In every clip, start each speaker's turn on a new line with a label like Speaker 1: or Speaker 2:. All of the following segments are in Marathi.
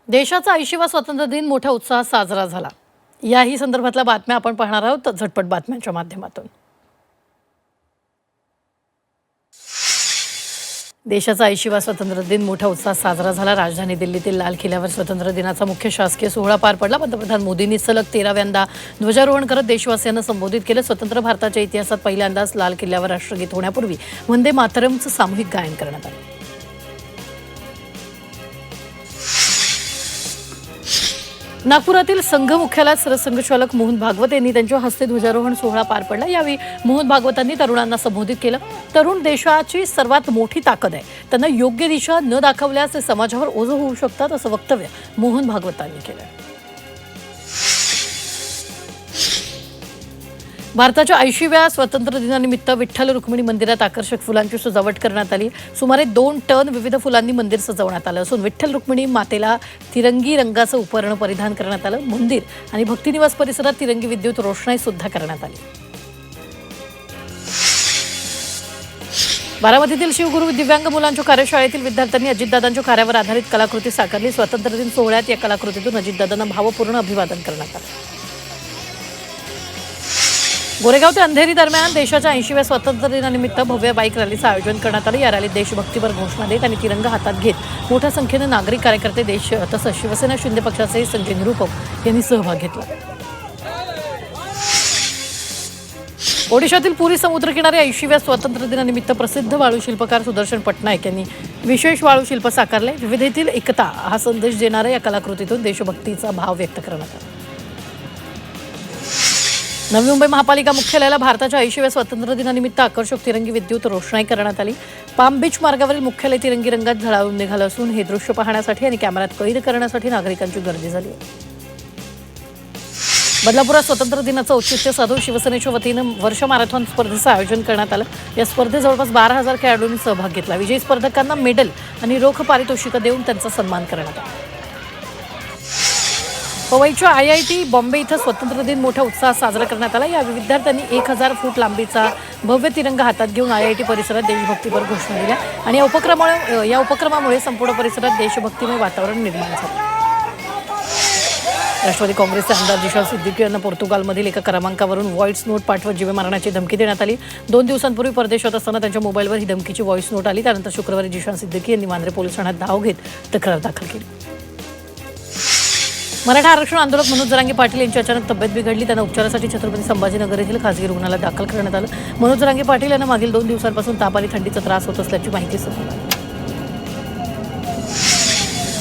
Speaker 1: देशाचा 80वा स्वातंत्र्य दिन मोठ्या उत्साहात साजरा झाला. याही संदर्भातल्या बातम्या आपण पाहणार आहोत झटपट बातम्यांच्या माध्यमातून. देशाचा 80वा स्वातंत्र्य दिन मोठ्या उत्साहात साजरा झाला. राजधानी दिल्लीतील लाल किल्ल्यावर स्वातंत्र्य दिनाचा मुख्य शासकीय सोहळा पार पडला. पंतप्रधान मोदींनी सलग 13व्यांदा ध्वजारोहण करत देशवासियांना संबोधित केलं. स्वतंत्र भारताच्या इतिहासात पहिल्यांदाच लाल किल्ल्यावर राष्ट्रगीत होण्यापूर्वी वंदे मातरमचं सामूहिक गायन करण्यात आलं. नागपुरातील संघ मुख्यालयात सरसंघचालक मोहन भागवत यांनी त्यांच्या हस्ते ध्वजारोहण सोहळा पार पडला. यावेळी मोहन भागवतांनी तरुणांना संबोधित केलं. तरुण देशाची सर्वात मोठी ताकद आहे. त्यांना योग्य दिशा न दाखवल्यास ते समाजावर ओझं होऊ शकतात असं वक्तव्य मोहन भागवतांनी केलं. भारताच्या 80व्या स्वातंत्र्य दिनानिमित्त विठ्ठल रुक्मिणी मंदिरात आकर्षक फुलांची सजावट करण्यात आली. सुमारे 2 टन विविध फुलांनी मंदिर सजवण्यात आलं असून विठ्ठल रुक्मिणी मातेला तिरंगी रंगाचं उपरण परिधान करण्यात आलं. मंदिर आणि भक्तिनिवास परिसरात तिरंगी विद्युत रोषणाई सुद्धा करण्यात आली. बारामतीतील शिवगुरू दिव्यांग मुलांच्या कार्यशाळेतील विद्यार्थ्यांनी अजितदादांच्या कार्यावर आधारित कलाकृती साकारली. स्वातंत्र्य दिन सोहळ्यात या कलाकृतीतून अजितदादांना भावपूर्ण अभिवादन करण्यात आलं. गोरेगाव ते अंधेरी दरम्यान देशाच्या 80व्या स्वातंत्र्य दिनानिमित्त भव्य बाईक रॅलीचं आयोजन करण्यात आलं. या रॅलीत देशभक्तीपर घोषणा देत आणि तिरंगा हातात घेत मोठ्या संख्येने नागरिक कार्यकर्ते तसंच शिवसेना शिंदे पक्षाचे संजय निरुपम यांनी सहभाग घेतला. ओडिशातील पुरी समुद्रकिनारी 80व्या स्वातंत्र्य दिनानिमित्त प्रसिद्ध वाळूशिल्पकार सुदर्शन पटनायक यांनी विशेष वाळूशिल्प साकारले. विविधतेतील एकता हा संदेश देणाऱ्या या कलाकृतीतून देशभक्तीचा भाव व्यक्त करण्यात आला. नवी मुंबई महापालिका मुख्यालयाला भारताच्या 80व्या स्वातंत्र्य दिनानिमित्त आकर्षक तिरंगी विद्युत रोषणाई करण्यात आली. पाम बीच मार्गावरील मुख्यालय तिरंगी रंगात झळाळून निघालं असून हे दृश्य पाहण्यासाठी आणि कॅमेऱ्यात कैद करण्यासाठी नागरिकांची गर्दी झाली. बदलापुरात स्वातंत्र्य दिनाचं औचित्य साधून शिवसेनेच्या वतीनं वर्ष मॅरेथॉन स्पर्धेचं आयोजन करण्यात आलं. या स्पर्धेत जवळपास 12,000 खेळाडूंनी सहभाग घेतला. विजयी स्पर्धकांना मेडल आणि रोख पारितोषिकं देऊन त्यांचा सन्मान करण्यात आला. पवईच्या IIT बॉम्बे इथं स्वातंत्र्य दिन मोठ्या उत्साहात साजरा करण्यात आला. या विद्यार्थ्यांनी 1000 फूट लांबीचा भव्य तिरंगा हातात घेऊन IIT परिसरात देशभक्तीपर घोषणा दिल्या आणि या उपक्रमामुळे संपूर्ण परिसरात देशभक्तिमय वातावरण निर्माण झालं. राष्ट्रवादी काँग्रेसचे आमदार जिशान सिद्दीकी यांना पोर्तुगालमधील एका क्रमांकावरून व्हॉइस नोट पाठवत जीवे मारण्याची धमकी देण्यात आली. 2 दिवसांपूर्वी परदेशात असताना त्यांच्या मोबाईलवर ही धमकीची व्हॉइस नोट आली. त्यानंतर शुक्रवारी जिशान सिद्दीकी यांनी वांद्रे पोलीस ठाण्यात धाव घेत तक्रार दाखल केली. मराठा आरक्षण आंदोलक मनोज जरांगे पाटील यांची अचानक तब्येत बिघडली. त्यांना उपचारासाठी छत्रपती संभाजीनगर येथील खासगी रुग्णालयात दाखल करण्यात आलं. मनोज जरांगे पाटील यांना मागील 2 दिवसांपासून ताप आणि थंडीचा त्रास होत असल्याची माहिती समोर आली.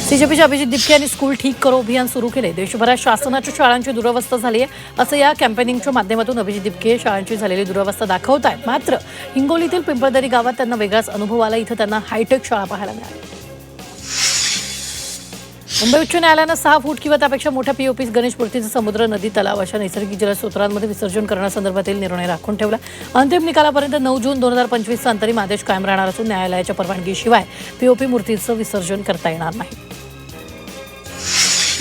Speaker 1: CJPच्या अभिजित दिपके यांनी स्कूल ठीक करो अभियान सुरू केले. देशभरात शासनाच्या शाळांची दुरवस्था झाली आहे असं या कॅम्पेनिंगच्या माध्यमातून अभिजित दिपके शाळांची झालेली दुरवस्था दाखवत आहेत. मात्र हिंगोलीतील पिंपळदरी गावात त्यांना वेगळाच अनुभव आला. इथं त्यांना हायटेक शाळा पाहायला मिळाली. मुंबई उच्च न्यायालयानं 6 फूट किंवा त्यापेक्षा मोठ्या POP गणेश मूर्तीचं समुद्र, नदी, तलाव अशा नैसर्गिक जलस्रोतांमध्ये विसर्जन करण्यासंदर्भातील निर्णय राखून ठेवला. अंतिम निकालापर्यंत 9 जून 2025चा अंतरिम आदेश कायम राहणार असून न्यायालयाच्या परवानगीशिवाय POP मूर्तीचं विसर्जन करता येणार नाही.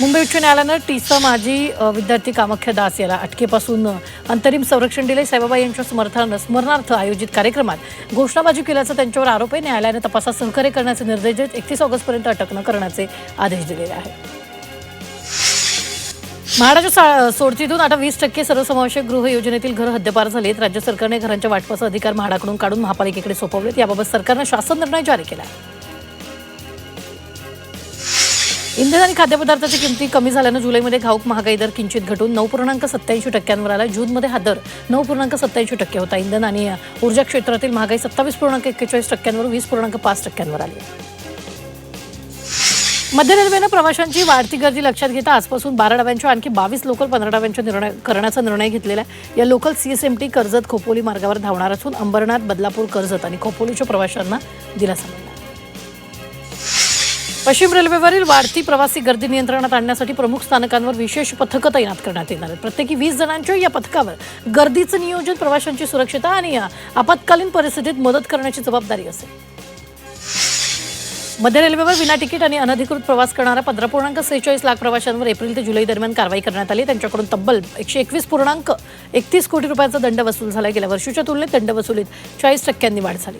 Speaker 1: मुंबई उच्च न्यायालयानं टीसा माजी विद्यार्थी कामाख्या दास याला अटकेपासून अंतरिम संरक्षण दिले. साईबाबा यांच्या स्मरणार्थ आयोजित कार्यक्रमात घोषणाबाजी केल्याचा त्यांच्यावर आरोप आहे. न्यायालयानं तपासात सहकार्य करण्याचे निर्देश देत 31 ऑगस्टपर्यंत अटक न करण्याचे आदेश दिलेले आहेत. म्हाडाच्या सोडतीतून आता 20% सर्वसमावेशक गृह योजनेतील घरं हद्दपार झालीत. राज्य सरकारने घरांच्या वाटपाचा अधिकार म्हाडाकडून काढून महापालिकेकडे सोपवलेत. याबाबत सरकारनं शासन निर्णय जारी केला. इंधन आणि खाद्यपदार्थाची किमती कमी झाल्यानं जुलैमध्ये घाऊक महागाई दर किंचित घटून 9.87% आला. जूनमध्ये हा दर 9.87% होता. इंधन आणि ऊर्जा क्षेत्रातील महागाई 27.41%वर 20.5% आली. मध्य रेल्वेनं प्रवाशांची वाढती गर्दी लक्षात घेता आजपासून 12 डब्यांच्या आणखी 22 लोकल 15 डब्यांच्या करण्याचा निर्णय घेतलेला आहे. या लोकल CSMT कर्जत खोपोली मार्गावर धावणार असून अंबरनाथ, बदलापूर, कर्जत आणि खोपोलीच्या प्रवाशांना दिलासा मिळाला. पश्चिम रेल्वेवरील वाढती प्रवासी गर्दी नियंत्रणात आणण्यासाठी प्रमुख स्थानकांवर विशेष पथकं तैनात करण्यात येणार आहेत. प्रत्येकी 20 जणांच्या या पथकावर गर्दीचं नियोजन, प्रवाशांची सुरक्षता आणि आपत्कालीन परिस्थितीत मदत करण्याची जबाबदारी असेल. मध्य रेल्वेवर विना तिकीट आणि अनधिकृत प्रवास करणाऱ्या 15.46 लाख प्रवाशांवर एप्रिल ते जुलै दरम्यान कारवाई करण्यात आली. त्यांच्याकडून तब्बल 121.31 कोटी रुपयाचा दंड वसूल झाला. गेल्या वर्षीच्या तुलनेत दंड वसुलीत 40% वाढ झाली.